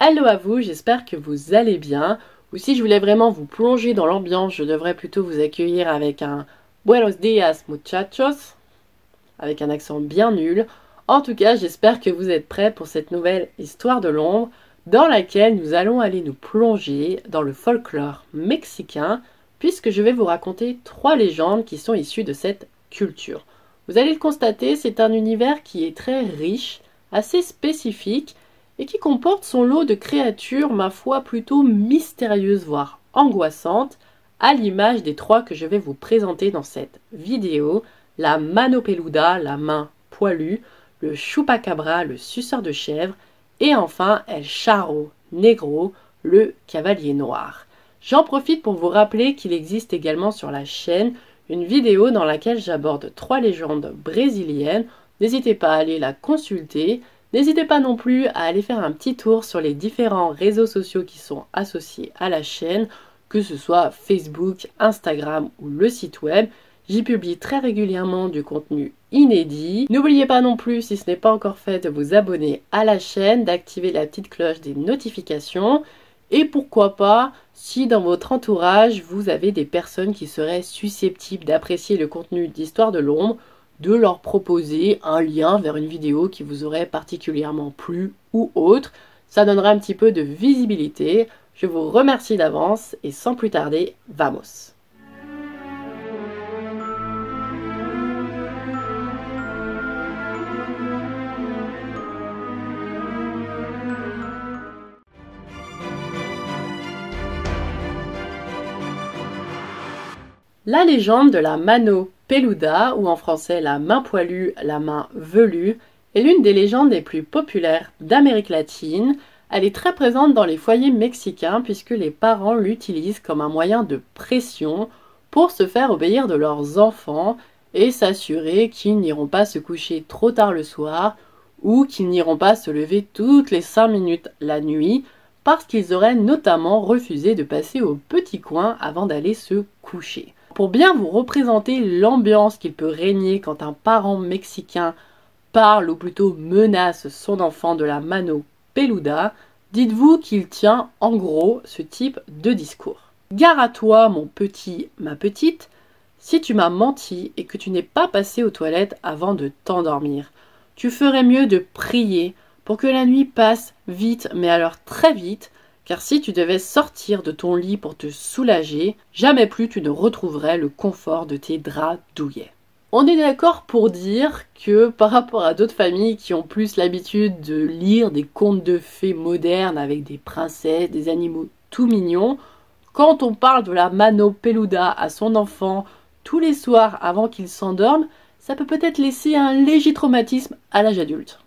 Hello à vous, j'espère que vous allez bien. Ou si je voulais vraiment vous plonger dans l'ambiance, je devrais plutôt vous accueillir avec un Buenos dias muchachos, avec un accent bien nul. En tout cas, j'espère que vous êtes prêts pour cette nouvelle histoire de l'ombre, dans laquelle nous allons aller nous plonger dans le folklore mexicain, puisque je vais vous raconter 3 légendes qui sont issues de cette culture. Vous allez le constater, c'est un univers qui est très riche, assez spécifique, et qui comporte son lot de créatures, ma foi, plutôt mystérieuses, voire angoissantes, à l'image des 3 que je vais vous présenter dans cette vidéo: la mano peluda, la main poilue, le chupacabra, le suceur de chèvre, et enfin El Charro Negro, le cavalier noir. J'en profite pour vous rappeler qu'il existe également sur la chaîne une vidéo dans laquelle j'aborde 3 légendes brésiliennes. N'hésitez pas à aller la consulter. N'hésitez pas non plus à aller faire un petit tour sur les différents réseaux sociaux qui sont associés à la chaîne, que ce soit Facebook, Instagram ou le site web. J'y publie très régulièrement du contenu inédit. N'oubliez pas non plus, si ce n'est pas encore fait, de vous abonner à la chaîne, d'activer la petite cloche des notifications. Et pourquoi pas, si dans votre entourage, vous avez des personnes qui seraient susceptibles d'apprécier le contenu d'Histoire de l'ombre, de leur proposer un lien vers une vidéo qui vous aurait particulièrement plu ou autre. Ça donnerait un petit peu de visibilité. Je vous remercie d'avance et sans plus tarder, vamos! La légende de la mano peluda, ou en français la main poilue, la main velue, est l'une des légendes les plus populaires d'Amérique latine. Elle est très présente dans les foyers mexicains puisque les parents l'utilisent comme un moyen de pression pour se faire obéir de leurs enfants et s'assurer qu'ils n'iront pas se coucher trop tard le soir ou qu'ils n'iront pas se lever toutes les 5 minutes la nuit parce qu'ils auraient notamment refusé de passer au petit coin avant d'aller se coucher. Pour bien vous représenter l'ambiance qu'il peut régner quand un parent mexicain parle ou plutôt menace son enfant de la mano peluda, dites-vous qu'il tient en gros ce type de discours. Gare à toi, mon petit, ma petite, si tu m'as menti et que tu n'es pas passé aux toilettes avant de t'endormir. Tu ferais mieux de prier pour que la nuit passe vite, mais alors très vite, car si tu devais sortir de ton lit pour te soulager, jamais plus tu ne retrouverais le confort de tes draps douillets. On est d'accord pour dire que par rapport à d'autres familles qui ont plus l'habitude de lire des contes de fées modernes avec des princesses, des animaux tout mignons, quand on parle de la mano peluda à son enfant tous les soirs avant qu'il s'endorme, ça peut peut-être laisser un léger traumatisme à l'âge adulte.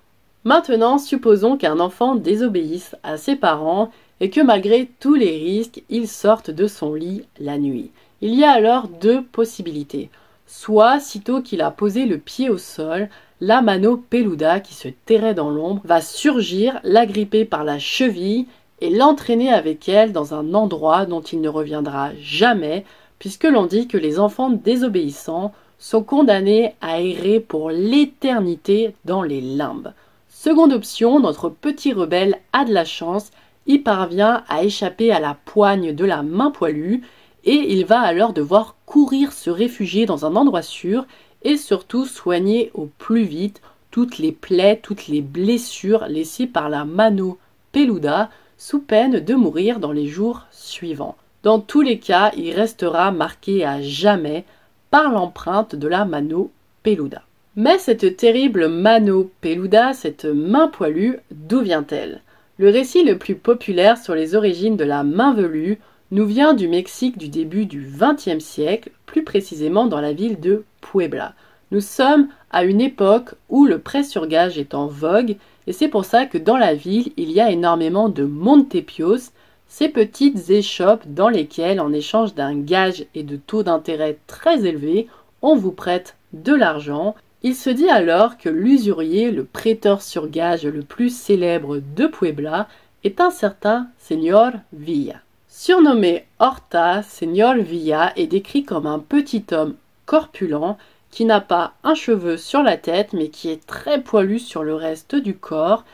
Maintenant, supposons qu'un enfant désobéisse à ses parents et que malgré tous les risques, il sorte de son lit la nuit. Il y a alors 2 possibilités. Soit, sitôt qu'il a posé le pied au sol, la mano peluda qui se terrait dans l'ombre va surgir, l'agripper par la cheville et l'entraîner avec elle dans un endroit dont il ne reviendra jamais, puisque l'on dit que les enfants désobéissants sont condamnés à errer pour l'éternité dans les limbes. Seconde option, notre petit rebelle a de la chance, il parvient à échapper à la poigne de la main poilue et il va alors devoir courir se réfugier dans un endroit sûr et surtout soigner au plus vite toutes les plaies, toutes les blessures laissées par la mano peluda sous peine de mourir dans les jours suivants. Dans tous les cas, il restera marqué à jamais par l'empreinte de la mano peluda. Mais cette terrible mano peluda, cette main poilue, d'où vient-elle ? Le récit le plus populaire sur les origines de la main velue nous vient du Mexique du début du XXe siècle, plus précisément dans la ville de Puebla. Nous sommes à une époque où le prêt sur gage est en vogue et c'est pour ça que dans la ville, il y a énormément de montepios, ces petites échoppes dans lesquelles, en échange d'un gage et de taux d'intérêt très élevés, on vous prête de l'argent. Il se dit alors que l'usurier, le prêteur sur gage le plus célèbre de Puebla, est un certain Señor Villa. Surnommé Horta, Señor Villa est décrit comme un petit homme corpulent qui n'a pas un cheveu sur la tête mais qui est très poilu sur le reste du corps,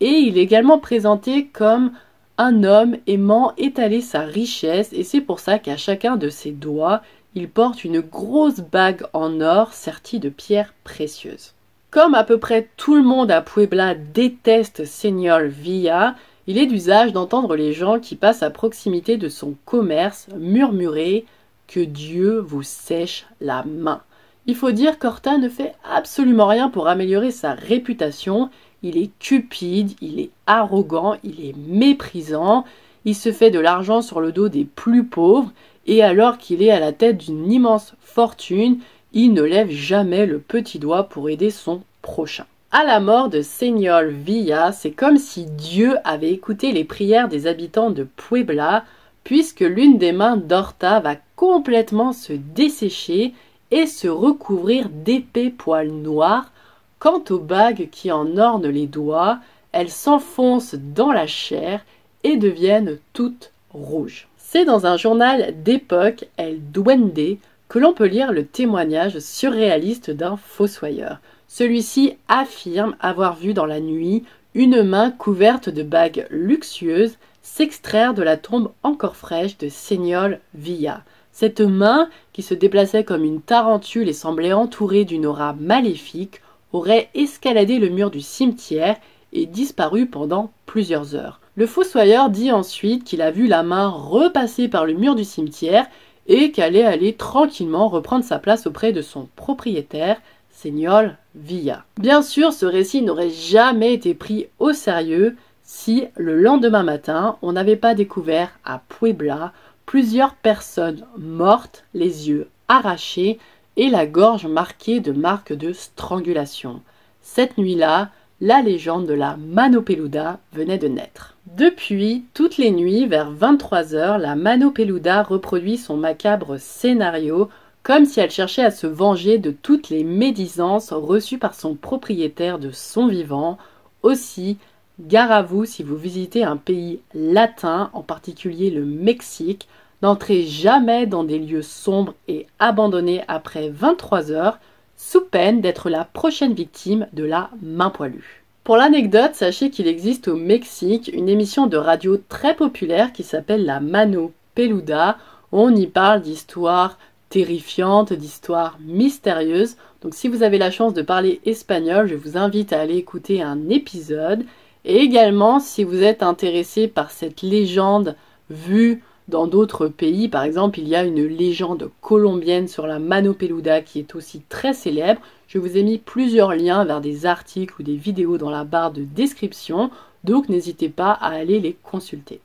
et il est également présenté comme un homme aimant étaler sa richesse et c'est pour ça qu'à chacun de ses doigts, il porte une grosse bague en or sertie de pierres précieuses. Comme à peu près tout le monde à Puebla déteste Señor Villa, il est d'usage d'entendre les gens qui passent à proximité de son commerce murmurer « Que Dieu vous sèche la main ». Il faut dire qu'Horta ne fait absolument rien pour améliorer sa réputation. Il est cupide, il est arrogant, il est méprisant, il se fait de l'argent sur le dos des plus pauvres et alors qu'il est à la tête d'une immense fortune, il ne lève jamais le petit doigt pour aider son prochain. À la mort de Señor Villa, c'est comme si Dieu avait écouté les prières des habitants de Puebla, puisque l'une des mains d'Horta va complètement se dessécher et se recouvrir d'épais poils noirs. Quant aux bagues qui en ornent les doigts, elles s'enfoncent dans la chair et deviennent toutes rouges. C'est dans un journal d'époque, El Duende, que l'on peut lire le témoignage surréaliste d'un fossoyeur. Celui-ci affirme avoir vu dans la nuit une main couverte de bagues luxueuses s'extraire de la tombe encore fraîche de Señor Villa. Cette main, qui se déplaçait comme une tarentule et semblait entourée d'une aura maléfique, aurait escaladé le mur du cimetière et disparu pendant plusieurs heures. Le fossoyeur dit ensuite qu'il a vu la main repasser par le mur du cimetière et qu'elle est allée tranquillement reprendre sa place auprès de son propriétaire, Señor Villa. Bien sûr, ce récit n'aurait jamais été pris au sérieux si, le lendemain matin, on n'avait pas découvert à Puebla plusieurs personnes mortes, les yeux arrachés et la gorge marquée de marques de strangulation. Cette nuit-là, la légende de la Mano Peluda venait de naître. Depuis, toutes les nuits, vers 23h, la Mano Peluda reproduit son macabre scénario comme si elle cherchait à se venger de toutes les médisances reçues par son propriétaire de son vivant. Aussi, gare à vous si vous visitez un pays latin, en particulier le Mexique, n'entrez jamais dans des lieux sombres et abandonnés après 23h, sous peine d'être la prochaine victime de la main poilue. Pour l'anecdote, sachez qu'il existe au Mexique une émission de radio très populaire qui s'appelle la Mano Peluda. On y parle d'histoires terrifiantes, d'histoires mystérieuses. Donc si vous avez la chance de parler espagnol, je vous invite à aller écouter un épisode. Et également, si vous êtes intéressé par cette légende vue dans d'autres pays, par exemple, il y a une légende colombienne sur la Mano Peluda qui est aussi très célèbre. Je vous ai mis plusieurs liens vers des articles ou des vidéos dans la barre de description, donc n'hésitez pas à aller les consulter.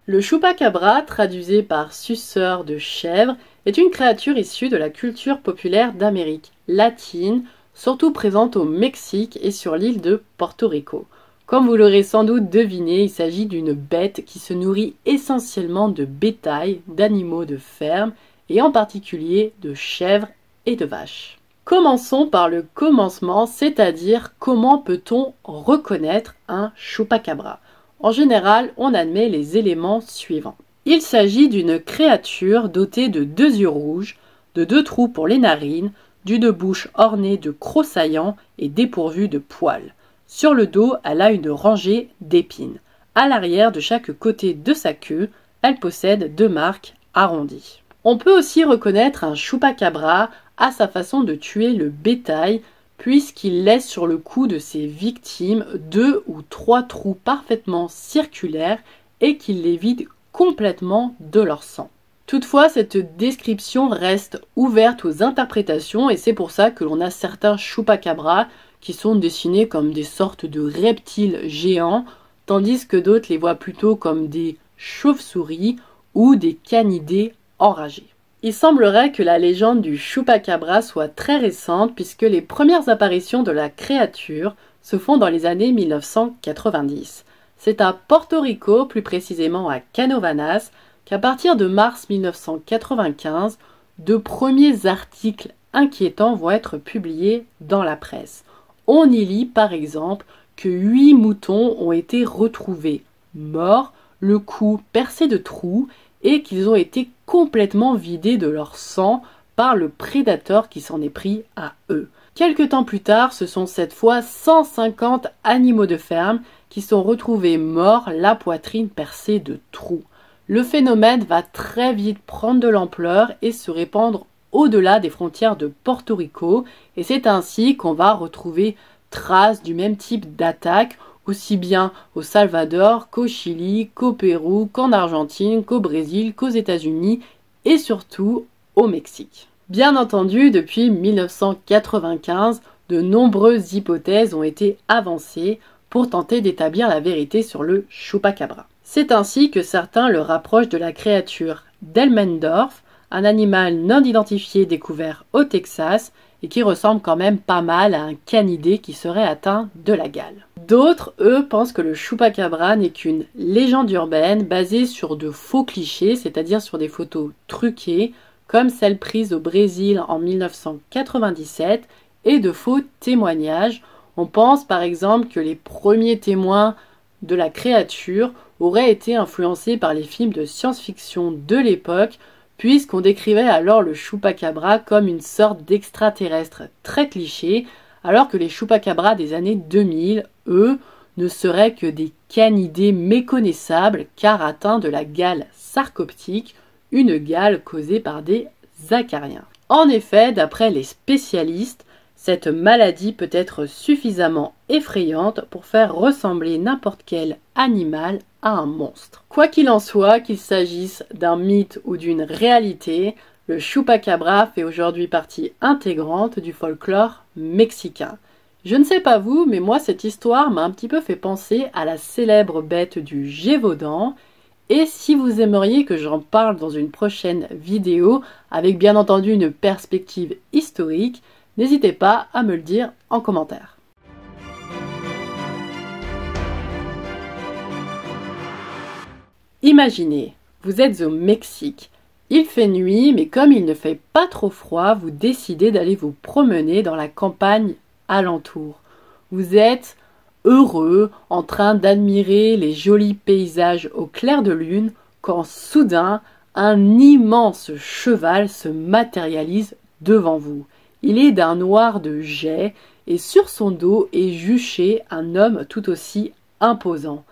Le chupacabra, traduisé par suceur de chèvre, est une créature issue de la culture populaire d'Amérique latine, surtout présente au Mexique et sur l'île de Porto Rico. Comme vous l'aurez sans doute deviné, il s'agit d'une bête qui se nourrit essentiellement de bétail, d'animaux de ferme et en particulier de chèvres et de vaches. Commençons par le commencement, c'est-à-dire comment peut-on reconnaître un chupacabra. En général, on admet les éléments suivants. Il s'agit d'une créature dotée de 2 yeux rouges, de 2 trous pour les narines, d'une bouche ornée de crocs saillants et dépourvue de poils. Sur le dos, elle a une rangée d'épines. À l'arrière de chaque côté de sa queue, elle possède 2 marques arrondies. On peut aussi reconnaître un chupacabra à sa façon de tuer le bétail, puisqu'il laisse sur le cou de ses victimes 2 ou 3 trous parfaitement circulaires et qu'il les vide complètement de leur sang. Toutefois, cette description reste ouverte aux interprétations et c'est pour ça que l'on a certains chupacabras qui sont dessinés comme des sortes de reptiles géants, tandis que d'autres les voient plutôt comme des chauves-souris ou des canidés enragés. Il semblerait que la légende du chupacabra soit très récente puisque les premières apparitions de la créature se font dans les années 1990. C'est à Porto Rico, plus précisément à Canovanas, qu'à partir de mars 1995, de premiers articles inquiétants vont être publiés dans la presse. On y lit par exemple que 8 moutons ont été retrouvés morts, le cou percé de trous et qu'ils ont été complètement vidés de leur sang par le prédateur qui s'en est pris à eux. Quelque temps plus tard, ce sont cette fois 150 animaux de ferme qui sont retrouvés morts, la poitrine percée de trous. Le phénomène va très vite prendre de l'ampleur et se répandre au-delà des frontières de Porto Rico, et c'est ainsi qu'on va retrouver traces du même type d'attaque aussi bien au Salvador qu'au Chili, qu'au Pérou, qu'en Argentine, qu'au Brésil, qu'aux États-Unis et surtout au Mexique. Bien entendu, depuis 1995, de nombreuses hypothèses ont été avancées pour tenter d'établir la vérité sur le chupacabra. C'est ainsi que certains le rapprochent de la créature d'Elmendorf, un animal non identifié découvert au Texas et qui ressemble quand même pas mal à un canidé qui serait atteint de la gale. D'autres, eux, pensent que le chupacabra n'est qu'une légende urbaine basée sur de faux clichés, c'est-à-dire sur des photos truquées, comme celle prise au Brésil en 1997, et de faux témoignages. On pense par exemple que les premiers témoins de la créature auraient été influencés par les films de science-fiction de l'époque, puisqu'on décrivait alors le chupacabra comme une sorte d'extraterrestre très cliché, alors que les chupacabras des années 2000, eux, ne seraient que des canidés méconnaissables car atteints de la gale sarcoptique, une gale causée par des acariens. En effet, d'après les spécialistes, cette maladie peut être suffisamment effrayante pour faire ressembler n'importe quel animal à un monstre. Quoi qu'il en soit, qu'il s'agisse d'un mythe ou d'une réalité, le chupacabra fait aujourd'hui partie intégrante du folklore mexicain. Je ne sais pas vous, mais moi cette histoire m'a un petit peu fait penser à la célèbre bête du Gévaudan. Et si vous aimeriez que j'en parle dans une prochaine vidéo, avec bien entendu une perspective historique, n'hésitez pas à me le dire en commentaire. Imaginez, vous êtes au Mexique. Il fait nuit, mais comme il ne fait pas trop froid, vous décidez d'aller vous promener dans la campagne alentour. Vous êtes heureux, en train d'admirer les jolis paysages au clair de lune, quand soudain, un immense cheval se matérialise devant vous. Il est d'un noir de jais, et sur son dos est juché un homme tout aussi imposant.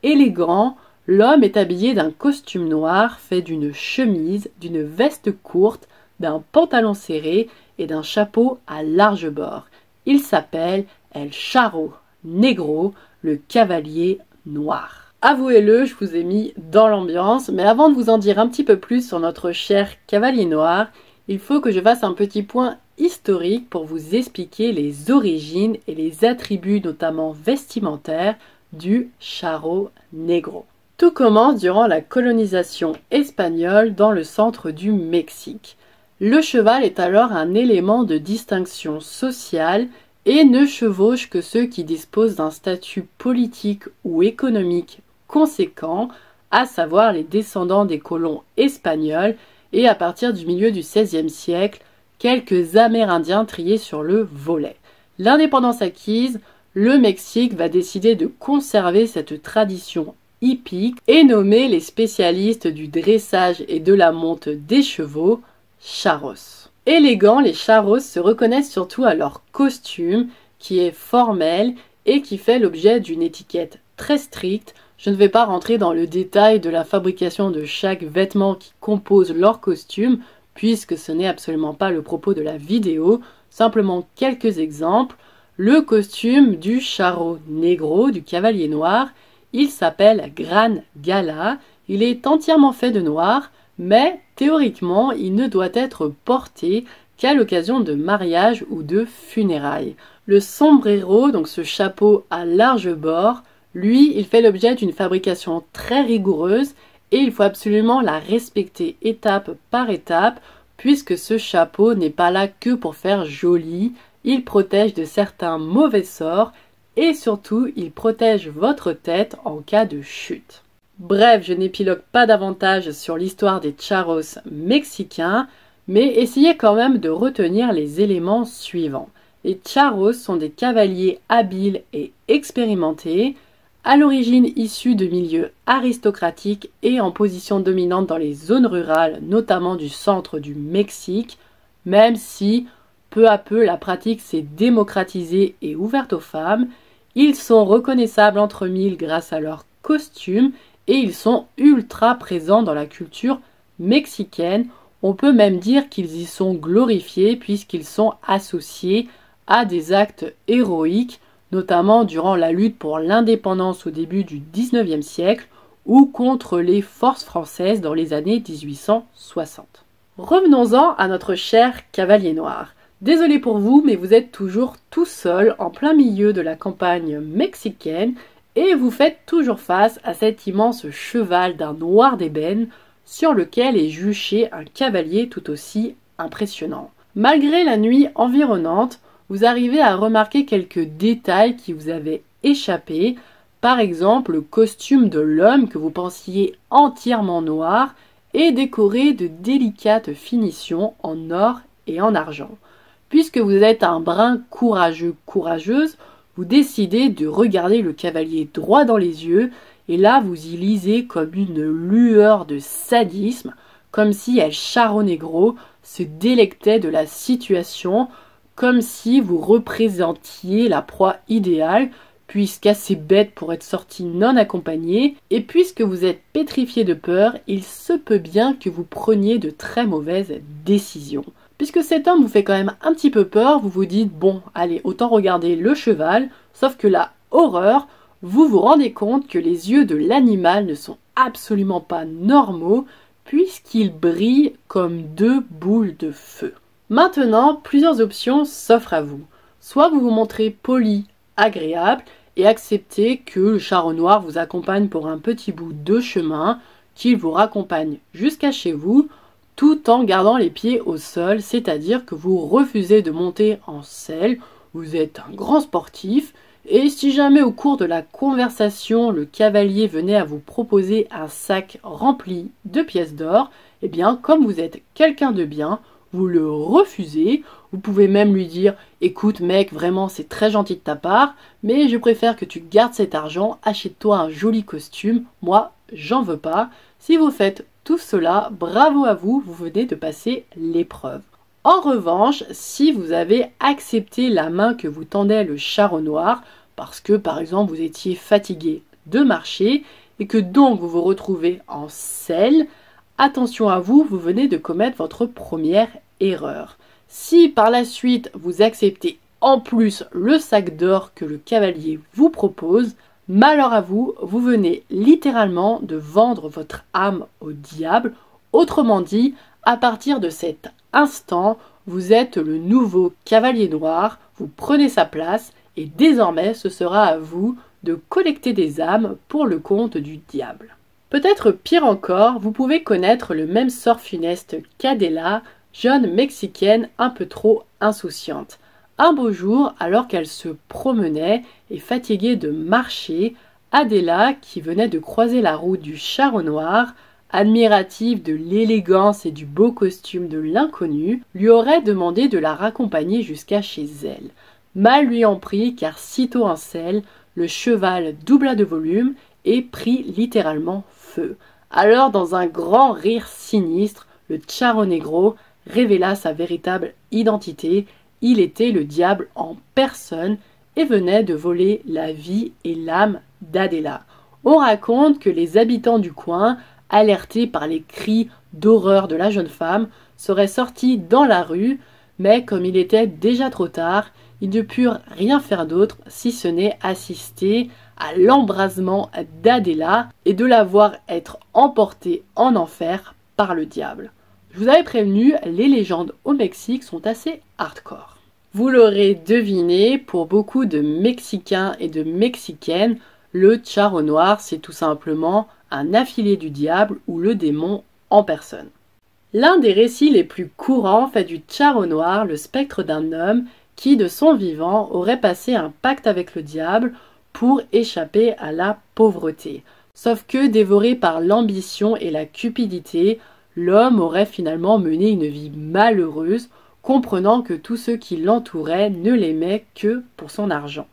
Élégant, l'homme est habillé d'un costume noir fait d'une chemise, d'une veste courte, d'un pantalon serré et d'un chapeau à large bord. Il s'appelle El Charro Negro, le cavalier noir. Avouez-le, je vous ai mis dans l'ambiance, mais avant de vous en dire un petit peu plus sur notre cher cavalier noir, il faut que je fasse un petit point historique pour vous expliquer les origines et les attributs notamment vestimentaires du Charro Negro. Tout commence durant la colonisation espagnole dans le centre du Mexique. Le cheval est alors un élément de distinction sociale et ne chevauche que ceux qui disposent d'un statut politique ou économique conséquent, à savoir les descendants des colons espagnols et à partir du milieu du XVIe siècle, quelques Amérindiens triés sur le volet. L'indépendance acquise, le Mexique va décider de conserver cette tradition hippique et nommer les spécialistes du dressage et de la monte des chevaux charros. Élégants, les charros se reconnaissent surtout à leur costume qui est formel et qui fait l'objet d'une étiquette très stricte. Je ne vais pas rentrer dans le détail de la fabrication de chaque vêtement qui compose leur costume puisque ce n'est absolument pas le propos de la vidéo, simplement quelques exemples. Le costume du Charro Negro, du cavalier noir, il s'appelle Gran Gala, il est entièrement fait de noir, mais théoriquement il ne doit être porté qu'à l'occasion de mariage ou de funérailles. Le sombrero, donc ce chapeau à large bord, lui, il fait l'objet d'une fabrication très rigoureuse et il faut absolument la respecter étape par étape puisque ce chapeau n'est pas là que pour faire joli, il protège de certains mauvais sorts et surtout il protège votre tête en cas de chute. Bref, je n'épilogue pas davantage sur l'histoire des charros mexicains, mais essayez quand même de retenir les éléments suivants. Les charros sont des cavaliers habiles et expérimentés, à l'origine issus de milieux aristocratiques et en position dominante dans les zones rurales, notamment du centre du Mexique, même si peu à peu, la pratique s'est démocratisée et ouverte aux femmes. Ils sont reconnaissables entre mille grâce à leurs costumes et ils sont ultra présents dans la culture mexicaine. On peut même dire qu'ils y sont glorifiés puisqu'ils sont associés à des actes héroïques, notamment durant la lutte pour l'indépendance au début du XIXe siècle ou contre les forces françaises dans les années 1860. Revenons-en à notre cher cavalier noir. Désolé pour vous, mais vous êtes toujours tout seul en plein milieu de la campagne mexicaine et vous faites toujours face à cet immense cheval d'un noir d'ébène sur lequel est juché un cavalier tout aussi impressionnant. Malgré la nuit environnante, vous arrivez à remarquer quelques détails qui vous avaient échappé. Par exemple, le costume de l'homme que vous pensiez entièrement noir est décoré de délicates finitions en or et en argent. Puisque vous êtes un brin courageuse, vous décidez de regarder le cavalier droit dans les yeux et là vous y lisez comme une lueur de sadisme, comme si El Charro Negro se délectait de la situation, comme si vous représentiez la proie idéale, puisqu'assez bête pour être sorti non accompagné, et puisque vous êtes pétrifié de peur, il se peut bien que vous preniez de très mauvaises décisions. Puisque cet homme vous fait quand même un petit peu peur, vous vous dites bon, allez, autant regarder le cheval, sauf que la horreur, vous vous rendez compte que les yeux de l'animal ne sont absolument pas normaux, puisqu'ils brillent comme deux boules de feu. Maintenant, plusieurs options s'offrent à vous. Soit vous vous montrez poli, agréable, et acceptez que le charreau noir vous accompagne pour un petit bout de chemin, qu'il vous raccompagne jusqu'à chez vous, tout en gardant les pieds au sol, c'est-à-dire que vous refusez de monter en selle, vous êtes un grand sportif, et si jamais au cours de la conversation, le cavalier venait à vous proposer un sac rempli de pièces d'or, eh bien, comme vous êtes quelqu'un de bien, vous le refusez. Vous pouvez même lui dire « Écoute mec, vraiment c'est très gentil de ta part, mais je préfère que tu gardes cet argent, achète-toi un joli costume, moi j'en veux pas. » Si vous faites tout cela, bravo à vous, vous venez de passer l'épreuve. En revanche, si vous avez accepté la main que vous tendait le charreau noir, parce que par exemple vous étiez fatigué de marcher et que donc vous vous retrouvez en selle, attention à vous, vous venez de commettre votre première erreur. Si par la suite vous acceptez en plus le sac d'or que le cavalier vous propose, malheur à vous, vous venez littéralement de vendre votre âme au diable. Autrement dit, à partir de cet instant, vous êtes le nouveau cavalier noir, vous prenez sa place et désormais ce sera à vous de collecter des âmes pour le compte du diable. Peut-être pire encore, vous pouvez connaître le même sort funeste qu'Adela, jeune mexicaine un peu trop insouciante. Un beau jour, alors qu'elle se promenait et fatiguée de marcher, Adela, qui venait de croiser la route du charreau noir, admirative de l'élégance et du beau costume de l'inconnu, lui aurait demandé de la raccompagner jusqu'à chez elle. Mal lui en prit car sitôt en selle, le cheval doubla de volume et prit littéralement feu. Alors, dans un grand rire sinistre, le Charro Negro révéla sa véritable identité. Il était le diable en personne et venait de voler la vie et l'âme d'Adela. On raconte que les habitants du coin, alertés par les cris d'horreur de la jeune femme, seraient sortis dans la rue, mais comme il était déjà trop tard, ils ne purent rien faire d'autre si ce n'est assister à l'embrasement d'Adela et de la voir être emportée en enfer par le diable. Je vous avais prévenu, les légendes au Mexique sont assez hardcore. Vous l'aurez deviné, pour beaucoup de Mexicains et de Mexicaines, le charreau noir c'est tout simplement un affilié du diable ou le démon en personne. L'un des récits les plus courants fait du charreau noir le spectre d'un homme qui, de son vivant, aurait passé un pacte avec le diable pour échapper à la pauvreté. Sauf que, dévoré par l'ambition et la cupidité, l'homme aurait finalement mené une vie malheureuse, comprenant que tous ceux qui l'entouraient ne l'aimaient que pour son argent.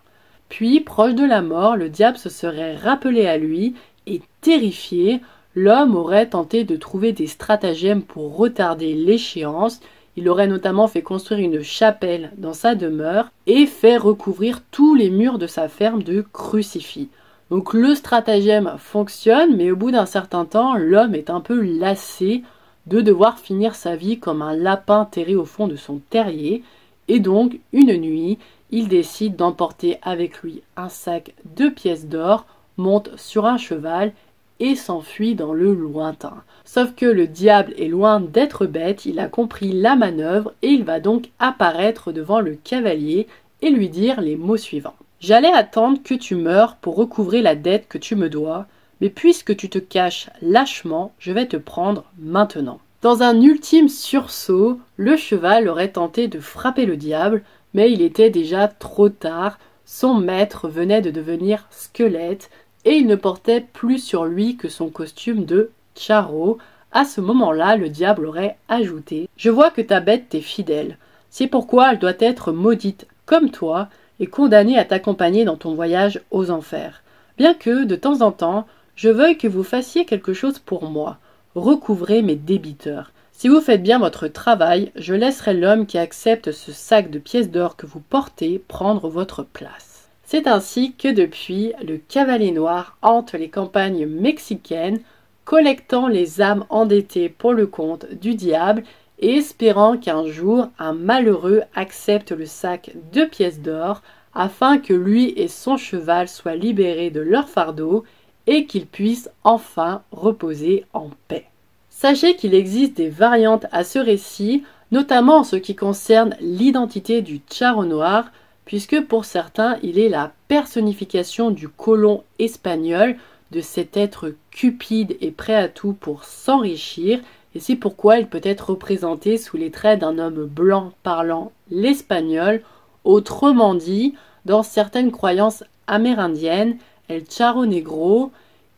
Puis, proche de la mort, le diable se serait rappelé à lui et, terrifié, l'homme aurait tenté de trouver des stratagèmes pour retarder l'échéance. Il aurait notamment fait construire une chapelle dans sa demeure et fait recouvrir tous les murs de sa ferme de crucifix. Donc le stratagème fonctionne, mais au bout d'un certain temps, l'homme est un peu lassé de devoir finir sa vie comme un lapin terré au fond de son terrier, et donc, une nuit, il décide d'emporter avec lui un sac de pièces d'or, monte sur un cheval et s'enfuit dans le lointain. Sauf que le diable est loin d'être bête, il a compris la manœuvre et il va donc apparaître devant le cavalier et lui dire les mots suivants. J'allais attendre que tu meures pour recouvrer la dette que tu me dois, mais puisque tu te caches lâchement, je vais te prendre maintenant. Dans un ultime sursaut, le cheval aurait tenté de frapper le diable, mais il était déjà trop tard, son maître venait de devenir squelette et il ne portait plus sur lui que son costume de charreau. À ce moment-là, le diable aurait ajouté « Je vois que ta bête t'est fidèle, c'est pourquoi elle doit être maudite comme toi et condamnée à t'accompagner dans ton voyage aux enfers. Bien que, de temps en temps, je veuille que vous fassiez quelque chose pour moi. Recouvrez mes débiteurs. Si vous faites bien votre travail, je laisserai l'homme qui accepte ce sac de pièces d'or que vous portez prendre votre place. » C'est ainsi que depuis, le cavalier noir hante les campagnes mexicaines, collectant les âmes endettées pour le compte du diable et espérant qu'un jour un malheureux accepte le sac de pièces d'or afin que lui et son cheval soient libérés de leur fardeau et qu'ils puissent enfin reposer en paix. Sachez qu'il existe des variantes à ce récit, notamment en ce qui concerne l'identité du charro noir, puisque pour certains il est la personnification du colon espagnol, de cet être cupide et prêt à tout pour s'enrichir, et c'est pourquoi il peut être représenté sous les traits d'un homme blanc parlant l'espagnol. Autrement dit, dans certaines croyances amérindiennes, El Charro Negro,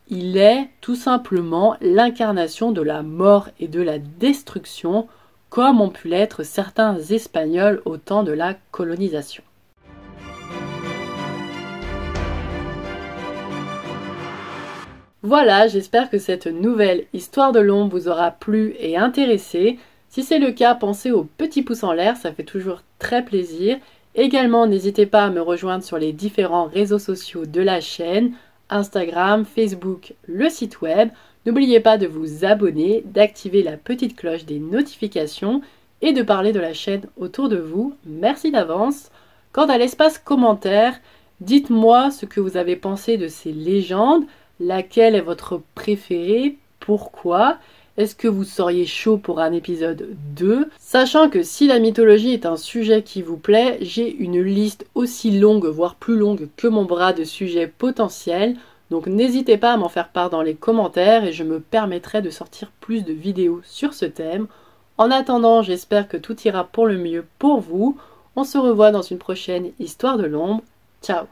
il est tout simplement l'incarnation de la mort et de la destruction, comme ont pu l'être certains Espagnols au temps de la colonisation. Voilà, j'espère que cette nouvelle histoire de l'ombre vous aura plu et intéressé. Si c'est le cas, pensez au petit pouce en l'air, ça fait toujours très plaisir. Également, n'hésitez pas à me rejoindre sur les différents réseaux sociaux de la chaîne, Instagram, Facebook, le site web. N'oubliez pas de vous abonner, d'activer la petite cloche des notifications et de parler de la chaîne autour de vous. Merci d'avance. Quant à l'espace commentaire, dites-moi ce que vous avez pensé de ces légendes. Laquelle est votre préférée? Pourquoi? Est-ce que vous seriez chaud pour un épisode 2? Sachant que si la mythologie est un sujet qui vous plaît, j'ai une liste aussi longue, voire plus longue que mon bras de sujets potentiels. Donc n'hésitez pas à m'en faire part dans les commentaires et je me permettrai de sortir plus de vidéos sur ce thème. En attendant, j'espère que tout ira pour le mieux pour vous. On se revoit dans une prochaine histoire de l'ombre. Ciao!